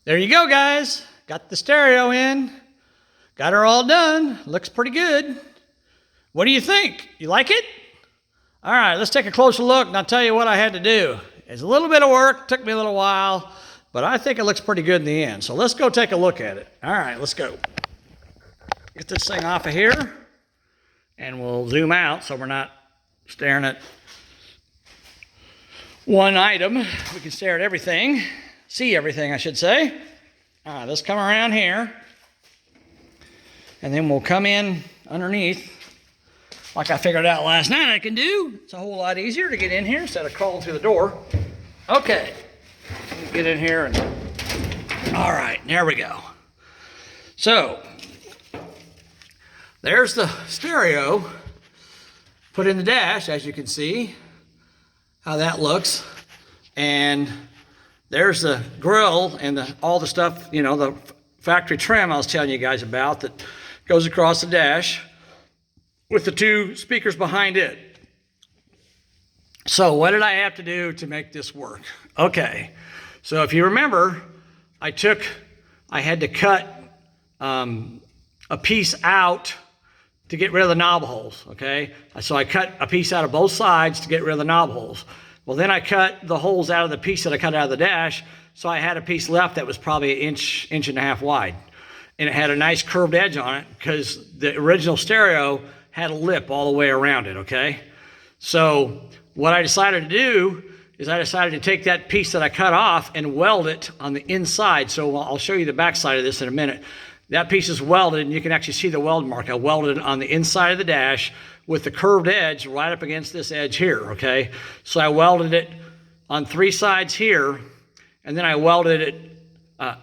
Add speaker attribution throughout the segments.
Speaker 1: There you go, guys. Got the stereo in. Got her all done. Looks pretty good. What do you think? You like it? All right, let's take a closer look and I'll tell you what I had to do. It's a little bit of work, took me a little while, but I think it looks pretty good in the end. So let's go take a look at it. All right, let's go. Get this thing off of here and we'll zoom out so we're not staring at one item. We can stare at everything, see everything, I should say. All right, let's come around here and then we'll come in underneath like I figured out last night I can do. It's a whole lot easier to get in here instead of crawling through the door. Okay, get in here and, all right, there we go. So, there's the stereo put in the dash, as you can see how that looks. And there's the grill and all the stuff, you know, the factory trim I was telling you guys about that goes across the dash with the two speakers behind it. So what did I have to do to make this work? Okay, so if you remember, I had to cut a piece out to get rid of the knob holes, okay? So I cut a piece out of both sides to get rid of the knob holes. Well, then I cut the holes out of the piece that I cut out of the dash, so I had a piece left that was probably an inch and a half wide. And it had a nice curved edge on it because the original stereo had a lip all the way around it, okay? So what I decided to do is I decided to take that piece that I cut off and weld it on the inside. So I'll show you the back side of this in a minute. That piece is welded and you can actually see the weld mark. I welded it on the inside of the dash with the curved edge right up against this edge here, okay? So I welded it on three sides here and then I welded it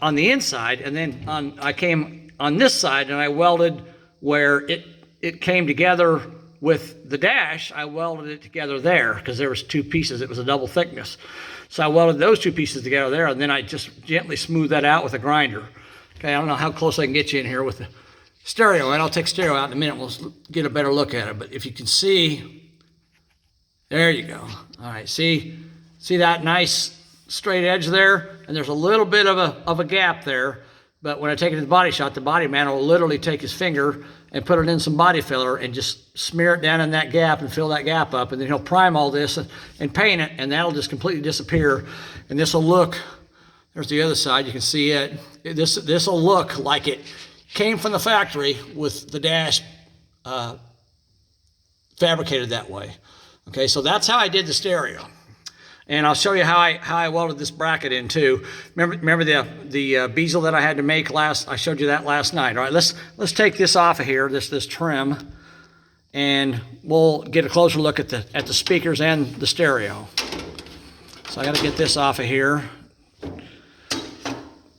Speaker 1: on the inside, and then I came on this side and I welded where it came together with the dash. I welded it together there because there was two pieces. It was a double thickness. So I welded those two pieces together there, and then I just gently smoothed that out with a grinder. Okay, I don't know how close I can get you in here with the stereo, and I'll take stereo out in a minute. We'll get a better look at it. But if you can see, there you go. All right, see that nice straight edge there? And there's a little bit of a gap there. But when I take it to the body shop, the body man will literally take his finger and put it in some body filler and just smear it down in that gap and fill that gap up. And then he'll prime all this and paint it, and that'll just completely disappear. And this will look, there's the other side, you can see it. This will look like it came from the factory with the dash fabricated that way. Okay, so that's how I did the stereo. And I'll show you how I welded this bracket in too. Remember the bezel that I had to make I showed you that last night. All right, let's take this off of here, this trim, and we'll get a closer look at the speakers and the stereo. So I got to get this off of here.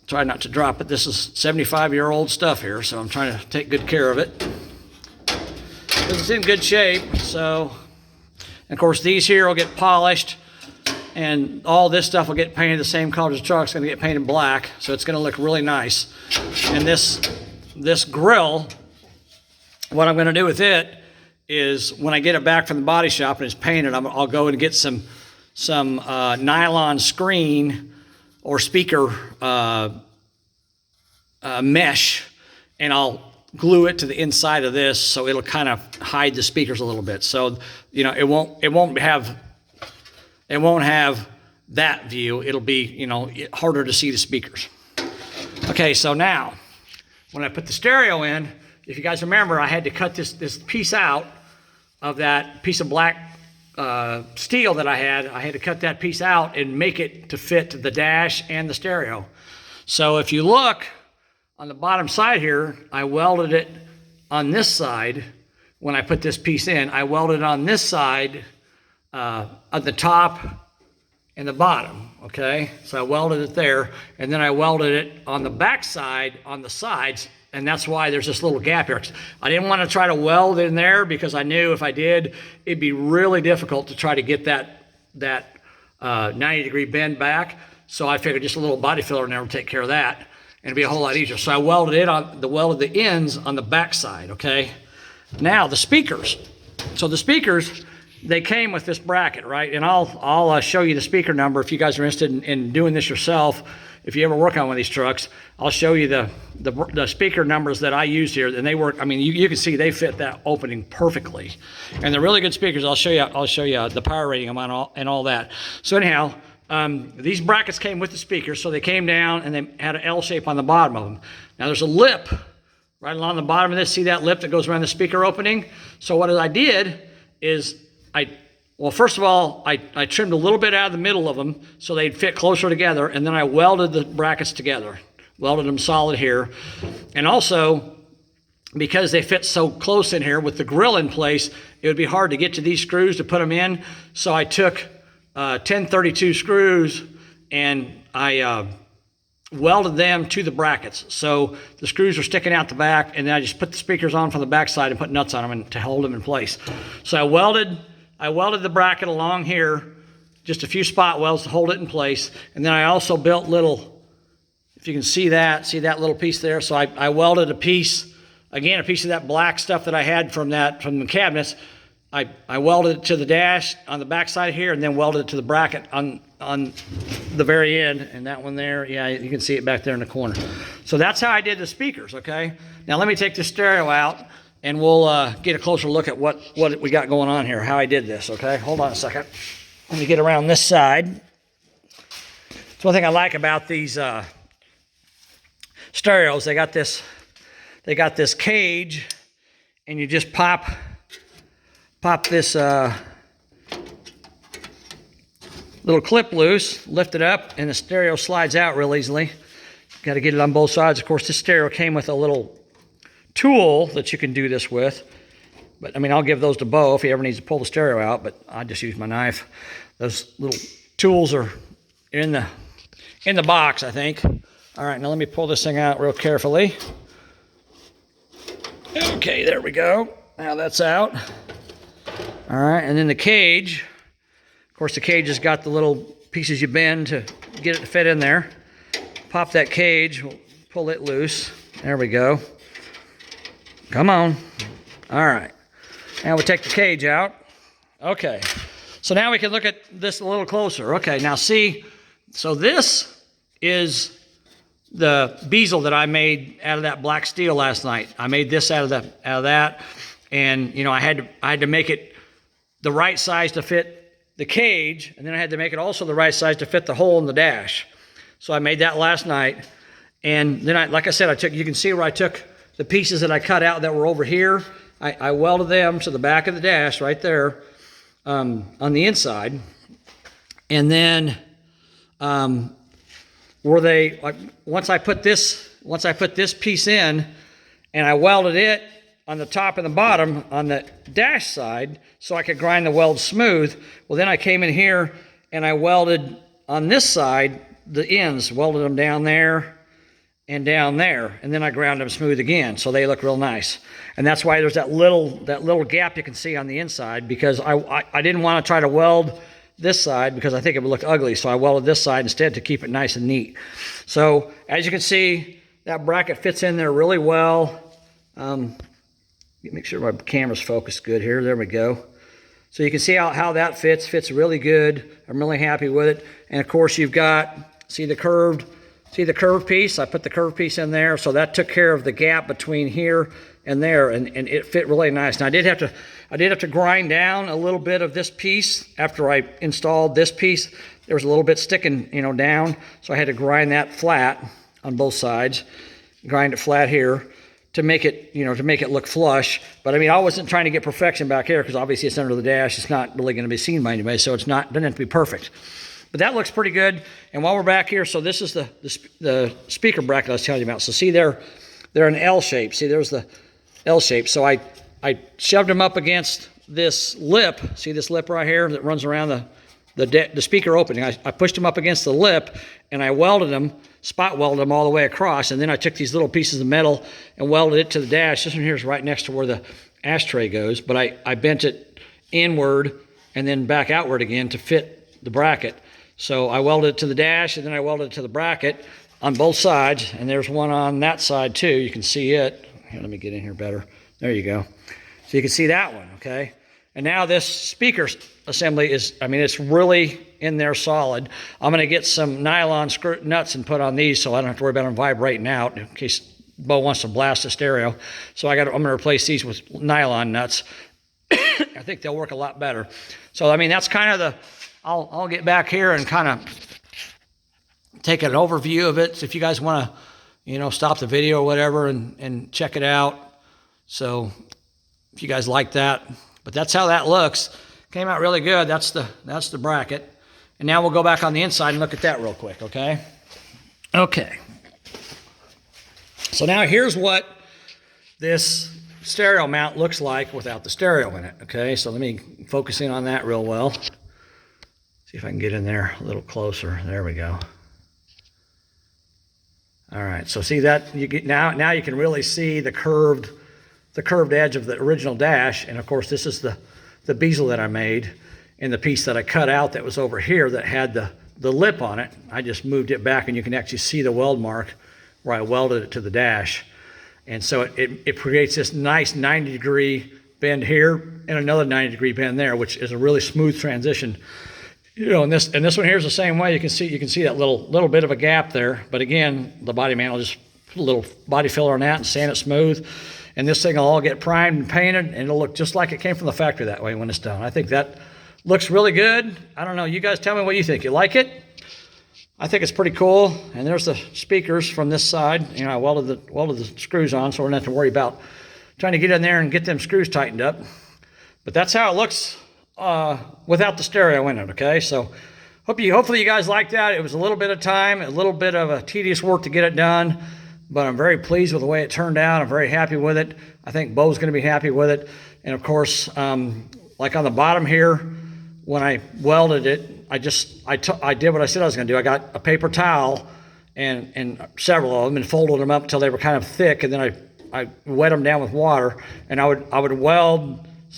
Speaker 1: Try not to drop it. This is 75-year-old stuff here, so I'm trying to take good care of it. It's in good shape. So, and of course, these here will get polished. And all this stuff will get painted the same color as the truck. It's going to get painted black, so it's going to look really nice. And this grill, what I'm going to do with it is when I get it back from the body shop and it's painted, I'll go and get some nylon screen or speaker mesh, and I'll glue it to the inside of this so it'll kind of hide the speakers a little bit. So, you know, it won't have that view. It'll be, you know, harder to see the speakers. Okay, so now, when I put the stereo in, if you guys remember, I had to cut this piece out of that piece of black steel that I had to cut that piece out and make it to fit the dash and the stereo. So if you look on the bottom side here, I welded it on this side. When I put this piece in, I welded on this side at the top and the bottom, okay? So I welded it there, and then I welded it on the back side, on the sides, and that's why there's this little gap here. I didn't want to try to weld in there because I knew if I did, it'd be really difficult to try to get that 90-degree bend back. So I figured just a little body filler in there would take care of that, and it'd be a whole lot easier. So I welded the ends on the back side, okay? Now the speakers. So the speakers, they came with this bracket, right? And I'll show you the speaker number if you guys are interested in doing this yourself. If you ever work on one of these trucks, I'll show you the speaker numbers that I use here, and they work. I mean, you can see they fit that opening perfectly, and they're really good speakers. I'll show you the power rating on all that. So anyhow, these brackets came with the speakers, so they came down and they had an L shape on the bottom of them. Now there's a lip right along the bottom of this. See that lip that goes around the speaker opening? So what I did is well, first of all, I trimmed a little bit out of the middle of them so they'd fit closer together, and then I welded the brackets together, welded them solid here. And also, because they fit so close in here with the grill in place, it would be hard to get to these screws to put them in. So I took 1032 screws and I welded them to the brackets. So the screws are sticking out the back, and then I just put the speakers on from the back side and put nuts on them to hold them in place. So I welded the bracket along here, just a few spot welds to hold it in place. And then I also built little, if you can see that little piece there. So I welded a piece, again, a piece of that black stuff that I had from the cabinets. I welded it to the dash on the back side here, and then welded it to the bracket on the very end. And that one there, yeah, you can see it back there in the corner. So that's how I did the speakers, okay? Now let me take the stereo out, and we'll get a closer look at what we got going on here, how I did this, okay? Hold on a second. Let me get around this side. It's one thing I like about these stereos. They got this cage, and you just pop this little clip loose, lift it up, and the stereo slides out real easily. Got to get it on both sides. Of course, this stereo came with a little tool that you can do this with, but I mean, I'll give those to Bo if he ever needs to pull the stereo out, but I just use my knife. Those little tools are in the box, I think. All right, now let me pull this thing out real carefully. Okay, there we go. Now that's out. All right, and then the cage. Of course, the cage has got the little pieces you bend to get it to fit in there. Pop that cage, we'll pull it loose. There we go. Come on. All right. Now we'll take the cage out. Okay. So now we can look at this a little closer. Okay, now see, so this is the bezel that I made out of that black steel last night. I made this out of that, and you know, I had to make it the right size to fit the cage, and then I had to make it also the right size to fit the hole in the dash. So I made that last night, and then like I said, you can see where I took the pieces that I cut out that were over here. I welded them to the back of the dash right there on the inside, and then once I put this piece in, and I welded it on the top and the bottom on the dash side so I could grind the weld smooth. Well, then I came in here and I welded on this side the ends, welded them down there and down there, and then I ground them smooth again, so they look real nice. And that's why there's that little gap you can see on the inside, because I didn't want to try to weld this side because I think it would look ugly, so I welded this side instead to keep it nice and neat. So as you can see, that bracket fits in there really well. Make sure my camera's focused good here. There we go. So you can see how that fits really good. I'm really happy with it. And of course, you've got, see the curved piece? I put the curved piece in there, so that took care of the gap between here and there, and it fit really nice. Now I did have to grind down a little bit of this piece after I installed this piece. There was a little bit sticking, you know, down, so I had to grind that flat on both sides, grind it flat here to make it, you know, to make it look flush. But I mean, I wasn't trying to get perfection back here because obviously it's under the dash. It's not really going to be seen by anybody, so doesn't have to be perfect. But that looks pretty good. And while we're back here, so this is the speaker bracket I was telling you about. So see, they're an L shape. See, there's the L shape. So I shoved them up against this lip. See this lip right here that runs around the speaker opening? I pushed them up against the lip, and I welded them, spot welded them all the way across. And then I took these little pieces of metal and welded it to the dash. This one here is right next to where the ashtray goes, but I bent it inward and then back outward again to fit the bracket. So I welded it to the dash, and then I welded it to the bracket on both sides, and there's one on that side too. You can see it. Here, let me get in here better. There you go. So you can see that one, okay? And now this speaker assembly is, I mean, it's really in there solid. I'm going to get some nylon nuts and put on these so I don't have to worry about them vibrating out in case Bo wants to blast the stereo. So I'm going to replace these with nylon nuts. I think they'll work a lot better. So, I mean, that's kind of the, I'll get back here and kind of take an overview of it. So if you guys want to, you know, stop the video or whatever and check it out. So if you guys like that, but that's how that looks. Came out really good. That's the bracket. And now we'll go back on the inside and look at that real quick, okay? Okay. So now here's what this stereo mount looks like without the stereo in it, okay? So let me focus in on that real well. See if I can get in there a little closer. There we go. All right, so see that you get now you can really see the curved edge of the original dash, and of course this is the bezel that I made, and the piece that I cut out that was over here that had the lip on it. I just moved it back, and you can actually see the weld mark where I welded it to the dash. And so it creates this nice 90-degree bend here and another 90-degree bend there, which is a really smooth transition. You know, and this one here is the same way. You can see that little bit of a gap there. But again, the body man will just put a little body filler on that and sand it smooth. And this thing will all get primed and painted, and it'll look just like it came from the factory that way when it's done. I think that looks really good. I don't know. You guys tell me what you think. You like it? I think it's pretty cool. And there's the speakers from this side. You know, I welded the screws on, so we're not have to worry about trying to get in there and get them screws tightened up. But that's how it looks without the stereo in it, okay? So hopefully you guys like that. It was a little bit of time, a little bit of a tedious work to get it done, but I'm very pleased with the way it turned out. I'm very happy with it. I think Bo's going to be happy with it. And of course, like on the bottom here, when I welded it, I did what I said I was going to do. I got a paper towel and several of them and folded them up until they were kind of thick, and then I wet them down with water, and I would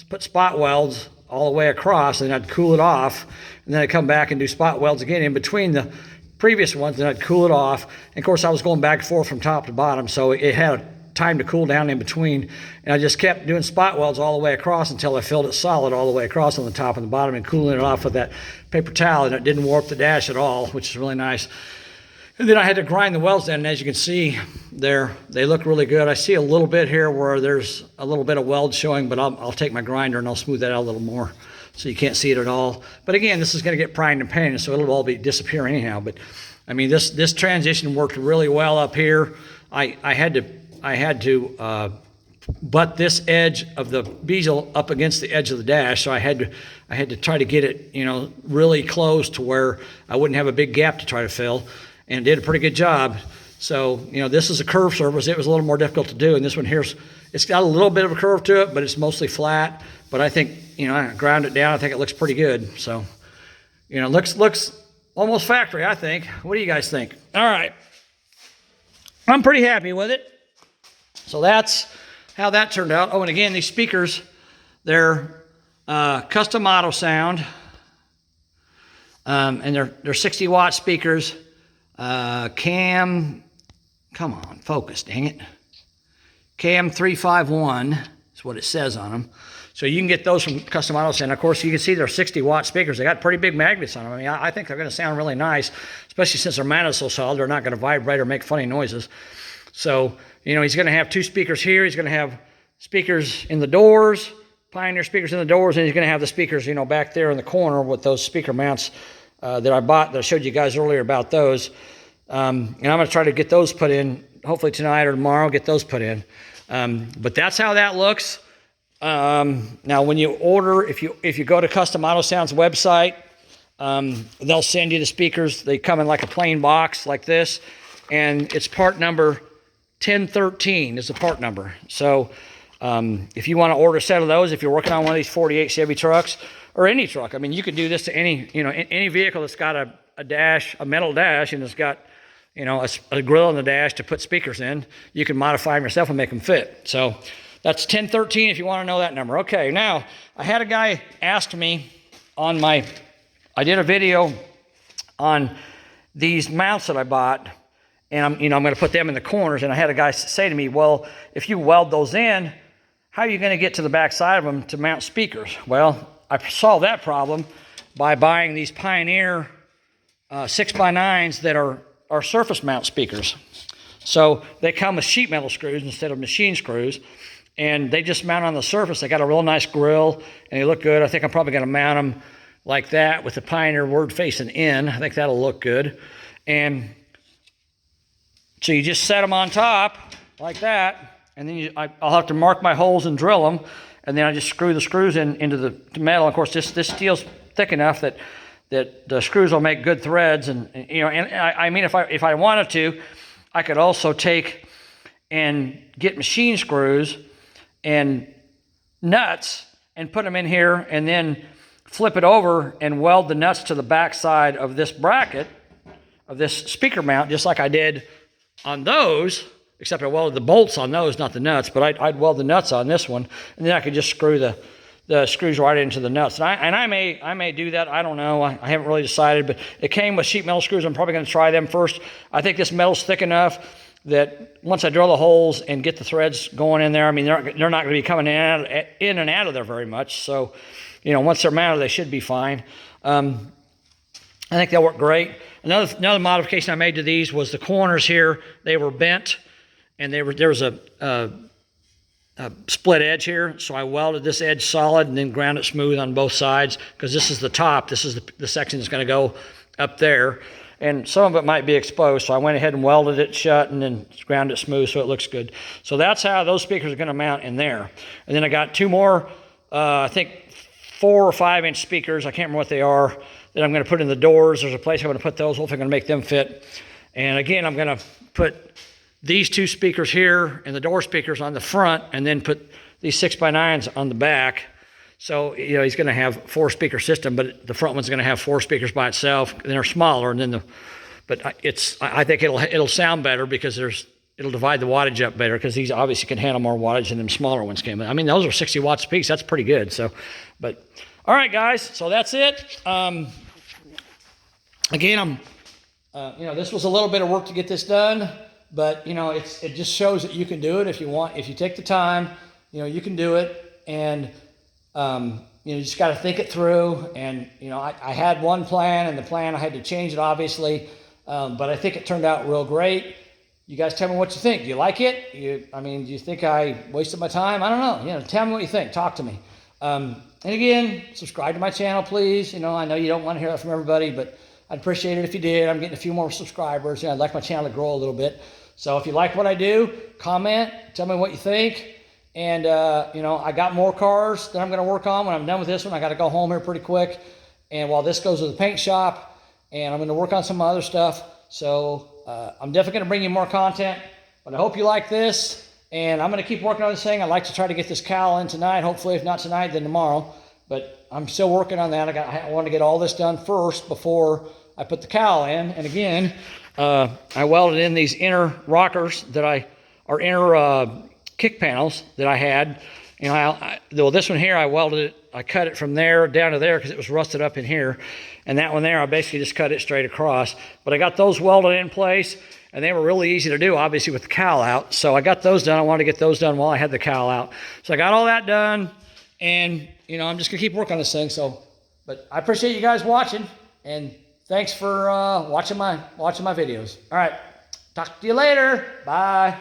Speaker 1: put spot welds all the way across, and I'd cool it off, and then I'd come back and do spot welds again in between the previous ones, and I'd cool it off. And of course, I was going back and forth from top to bottom, so it had time to cool down in between, and I just kept doing spot welds all the way across until I filled it solid all the way across on the top and the bottom, and cooling it off with that paper towel, and it didn't warp the dash at all, which is really nice. And then I had to grind the welds in, and as you can see there, they look really good. I see a little bit here where there's a little bit of weld showing, but I'll take my grinder and I'll smooth that out a little more so you can't see it at all. But again, this is going to get primed and painted, so it'll all disappear anyhow. But I mean, this transition worked really well up here. I had to butt this edge of the bezel up against the edge of the dash, so I had to try to get it, you know, really close to where I wouldn't have a big gap to try to fill. And did a pretty good job. So, you know, this is a curved surface. It was a little more difficult to do. And this one here's, it's got a little bit of a curve to it, but it's mostly flat. But I think, you know, I ground it down. I think it looks pretty good. So, you know, looks almost factory, I think. What do you guys think? All right. I'm pretty happy with it. So that's how that turned out. Oh, and again, these speakers, they're custom auto sound. And they're 60-watt speakers. Cam, come on, focus, dang it. Cam 351 is what it says on them. So you can get those from Custom Auto Sound. Of course, you can see they're 60-watt speakers. They got pretty big magnets on them. I mean, I think they're going to sound really nice, especially since they're mounted so solid. They're not going to vibrate or make funny noises. So, you know, he's going to have two speakers here. He's going to have speakers in the doors, Pioneer speakers in the doors, and he's going to have the speakers, you know, back there in the corner with those speaker mounts that I bought, that I showed you guys earlier about those. And I'm going to try to get those put in, hopefully tonight or tomorrow, get those put in. But that's how that looks. Now, when you order, if you go to Custom Auto Sound's website, they'll send you the speakers. They come in like a plain box like this, and it's part number 1013 is the part number. So if you want to order a set of those, if you're working on one of these 48 Chevy trucks, or any truck. I mean, you could do this to any vehicle that's got a dash, a metal dash, and it's got, you know, a grill on the dash to put speakers in. You can modify them yourself and make them fit. So that's 1013 if you want to know that number. Okay, now I had a guy ask me I did a video on these mounts that I bought, and I'm going to put them in the corners. And I had a guy say to me, well, if you weld those in, how are you going to get to the back side of them to mount speakers? Well, I solved that problem by buying these Pioneer 6x9s that are surface mount speakers. So they come with sheet metal screws instead of machine screws, and they just mount on the surface. They got a real nice grill, and they look good. I think I'm probably going to mount them like that with the Pioneer word facing in. I think that'll look good. And so you just set them on top like that, and then I'll have to mark my holes and drill them, and then I just screw the screws into the metal. Of course, this steel's thick enough that the screws will make good threads, and you know. And I mean, if I wanted to, I could also take and get machine screws and nuts and put them in here, and then flip it over and weld the nuts to the back side of this bracket of this speaker mount, just like I did on those. Except I welded the bolts on those, not the nuts, but I'd weld the nuts on this one, and then I could just screw the screws right into the nuts. And I may do that. I don't know. I haven't really decided, but it came with sheet metal screws. I'm probably going to try them first. I think this metal's thick enough that once I drill the holes and get the threads going in there, I mean, they're not going to be coming in and out of there very much. So, you know, once they're mounted, they should be fine. I think they'll work great. Another modification I made to these was the corners here. They were bent, and there was a split edge here, so I welded this edge solid and then ground it smooth on both sides, because this is the top. This is the section that's going to go up there, and some of it might be exposed, so I went ahead and welded it shut and then ground it smooth so it looks good. So that's how those speakers are going to mount in there. And then I got two more, I think 4 or 5 inch speakers, I can't remember what they are, that I'm going to put in the doors. There's a place I'm going to put those. Hopefully I'm going to make them fit. And again, I'm going to put these 2 speakers here and the door speakers on the front, and then put these 6x9s on the back. So, you know, he's going to have 4 speaker system, but the front one's going to have 4 speakers by itself. And they're smaller, and then I think it'll sound better because it'll divide the wattage up better, because these obviously can handle more wattage than them smaller ones can. I mean, those are 60 watts a piece. That's pretty good. So, but all right, guys. So that's it. Again, you know, this was a little bit of work to get this done. But, you know, it just shows that you can do it if you want. If you take the time, you know, you can do it. And, you know, you just got to think it through. And, you know, I had one plan, and the plan, I had to change it, obviously. But I think it turned out real great. You guys tell me what you think. Do you like it? I mean, do you think I wasted my time? I don't know. You know, tell me what you think. Talk to me. And again, subscribe to my channel, please. You know, I know you don't want to hear that from everybody, but I'd appreciate it if you did. I'm getting a few more subscribers. You know, I'd like my channel to grow a little bit. So if you like what I do, comment, tell me what you think. And, you know, I got more cars that I'm going to work on. When I'm done with this one, I got to go home here pretty quick. And while this goes to the paint shop, and I'm going to work on some other stuff. So I'm definitely going to bring you more content. But I hope you like this. And I'm going to keep working on this thing. I'd like to try to get this cowl in tonight. Hopefully, if not tonight, then tomorrow. But I'm still working on that. I want to get all this done first before I put the cowl in. And again, I welded in these inner rockers inner kick panels that I had. You know, this one here, I welded it. I cut it from there down to there because it was rusted up in here. And that one there, I basically just cut it straight across. But I got those welded in place, and they were really easy to do, obviously, with the cowl out. So I got those done. I wanted to get those done while I had the cowl out. So I got all that done, and, you know, I'm just going to keep working on this thing. So, but I appreciate you guys watching, and thanks for watching my videos. All right, talk to you later. Bye.